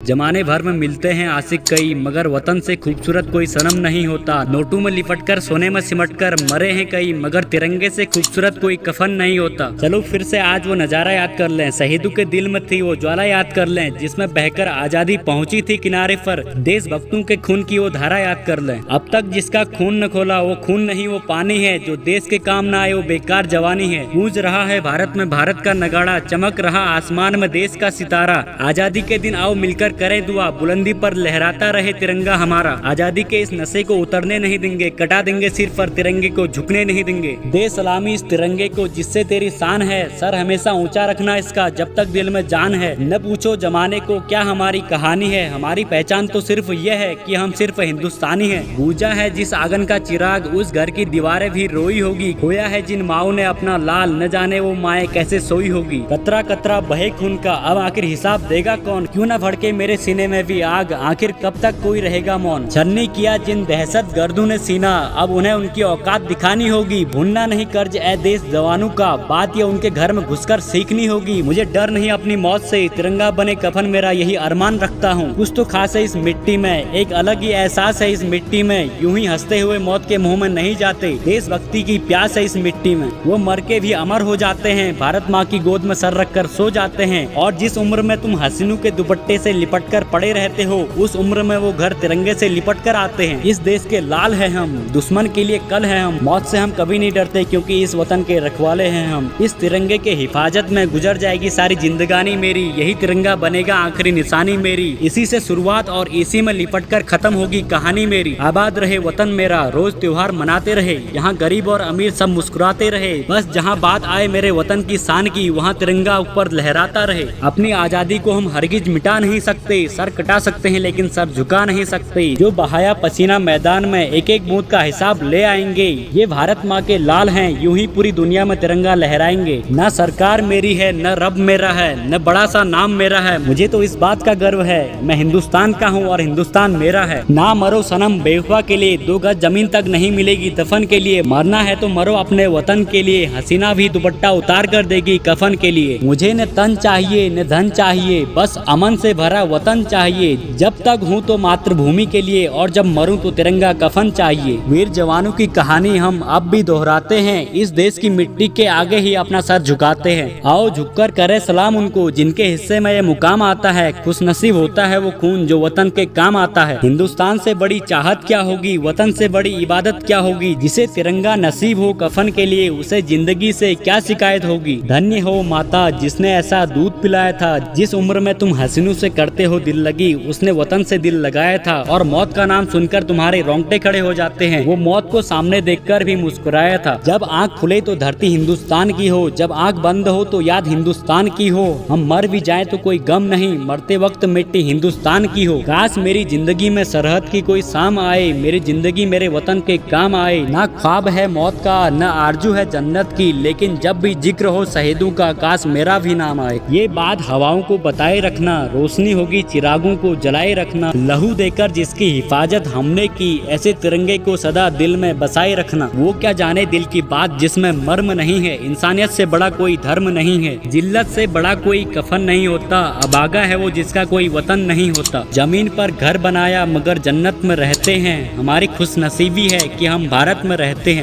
जमाने भर में मिलते हैं आशिक कई, मगर वतन से खूबसूरत कोई सनम नहीं होता। नोटों में लिपटकर सोने में सिमटकर मरे हैं कई, मगर तिरंगे से खूबसूरत कोई कफन नहीं होता। चलो फिर से आज वो नजारा याद कर लें, शहीदों के दिल में थी वो ज्वाला याद कर लें, जिसमें बहकर आजादी पहुंची थी किनारे पर। देशभक्तों के खून की वो धारा याद कर लें। अब तक जिसका खून न खोला वो खून नहीं वो पानी है, जो देश के काम न आए वो बेकार जवानी है। गूंज रहा है भारत में भारत का नगाड़ा, चमक रहा आसमान में देश का सितारा। आजादी के दिन आओ मिलकर करें दुआ, बुलंदी पर लहराता रहे तिरंगा हमारा। आजादी के इस नशे को उतरने नहीं देंगे, कटा देंगे सिर पर तिरंगे को झुकने नहीं देंगे। दे सलामी इस तिरंगे को जिससे तेरी शान है, सर हमेशा ऊंचा रखना इसका जब तक दिल में जान है। न पूछो जमाने को क्या हमारी कहानी है, हमारी पहचान तो सिर्फ यह है कि हम सिर्फ हिंदुस्तानी हैं। बूझा है जिस आंगन का चिराग उस घर की दीवारें भी रोई होगी। खोया है जिन माओ ने अपना लाल, न जाने वो माए कैसे सोई होगी। कतरा कतरा बहे खून का अब आखिर हिसाब देगा कौन, क्यों न भड़के मेरे सीने में भी आग, आखिर कब तक कोई रहेगा मौन। छन्नी किया जिन दहशत गर्दों ने सीना, अब उन्हें उनकी औकात दिखानी होगी। भूलना नहीं कर्ज ए देश जवानों का, बात ये उनके घर में घुसकर सीखनी होगी। मुझे डर नहीं अपनी मौत से, तिरंगा बने कफन मेरा यही अरमान रखता हूँ। कुछ तो खास है इस मिट्टी में, एक अलग ही एहसास है इस मिट्टी में। यूं ही हंसते हुए मौत के मुंह में नहीं जाते, देशभक्ति की प्यास है इस मिट्टी में। वो मर के भी अमर हो जाते हैं, भारत माँ की गोद में सर रख कर सो जाते हैं। और जिस उम्र में तुम हसीनों के दुपट्टे से लिपट कर पड़े रहते हो, उस उम्र में वो घर तिरंगे से लिपट कर आते हैं। इस देश के लाल है हम, दुश्मन के लिए कल है हम। मौत से हम कभी नहीं डरते क्योंकि इस वतन के रखवाले हैं हम। इस तिरंगे के हिफाजत में गुजर जाएगी सारी जिंदगानी मेरी, यही तिरंगा बनेगा आखिरी निशानी मेरी। इसी से शुरुआत और इसी में लिपट कर खत्म होगी कहानी मेरी। आबाद रहे वतन मेरा, रोज त्योहार मनाते रहे, यहाँ गरीब और अमीर सब मुस्कुराते रहे। बस जहाँ बात आए मेरे वतन की शान की, वहाँ तिरंगा ऊपर लहराता रहे। अपनी आजादी को हम हरगिज मिटा नहीं सकते, सर कटा सकते हैं लेकिन सर झुका नहीं सकते। जो बहाया पसीना मैदान में, एक एक बूंद का हिसाब ले आएंगे। ये भारत माँ के लाल हैं, यूं ही पूरी दुनिया में तिरंगा लहराएंगे। न सरकार मेरी है, न रब मेरा है, न बड़ा सा नाम मेरा है, मुझे तो इस बात का गर्व है मैं हिंदुस्तान का हूँ और हिंदुस्तान मेरा है। ना मरो सनम बेवफा के लिए, 2 गज जमीन तक नहीं मिलेगी दफन के लिए। मरना है तो मरो अपने वतन के लिए, हसीना भी दुपट्टा उतार कर देगी कफन के लिए। मुझे न तन चाहिए न धन चाहिए, बस अमन से भरा वतन चाहिए। जब तक हूँ तो मातृभूमि के लिए, और जब मरूं तो तिरंगा कफन चाहिए। वीर जवानों की कहानी हम अब भी दोहराते हैं, इस देश की मिट्टी के आगे ही अपना सर झुकाते हैं। आओ झुककर करे सलाम उनको जिनके हिस्से में ये मुकाम आता है। खुश नसीब होता है वो खून जो वतन के काम आता है। हिंदुस्तान से बड़ी चाहत क्या होगी, वतन से बड़ी इबादत क्या होगी। जिसे तिरंगा नसीब हो कफन के लिए, उसे जिंदगी से क्या शिकायत होगी। धन्य हो माता जिसने ऐसा दूध पिलाया था, जिस उम्र में तुम हसीनों से करते हो दिल लगी, उसने वतन से दिल लगाया था। और मौत का नाम सुनकर तुम्हारे रोंगटे खड़े हो जाते हैं, वो मौत को सामने देखकर भी मुस्कुराया था। जब आंख खुले तो धरती हिंदुस्तान की हो, जब आंख बंद हो तो याद हिंदुस्तान की हो। हम मर भी जाए तो कोई गम नहीं, मरते वक्त मिट्टी हिंदुस्तान की हो। काश मेरी जिंदगी में सरहद की कोई शाम आए, मेरी जिंदगी मेरे वतन के काम आए। ना ख्वाब है मौत का न आरजू है जन्नत की, लेकिन जब भी जिक्र हो शहीदों का काश मेरा भी नाम आए। ये बात हवाओं को बताए रखना, रोशनी होगी चिरागों को जलाए रखना। लहू देकर जिसकी हिफाजत हमने की, ऐसे तिरंगे को सदा दिल में बसाए रखना। वो क्या जाने दिल की बात जिसमें मर्म नहीं है, इंसानियत से बड़ा कोई धर्म नहीं है, जिल्लत से बड़ा कोई कफन नहीं होता। अभागा है वो जिसका कोई वतन नहीं होता। जमीन पर घर बनाया मगर जन्नत में रहते हैं, हमारी खुश नसीबी है कि हम भारत में रहते हैं।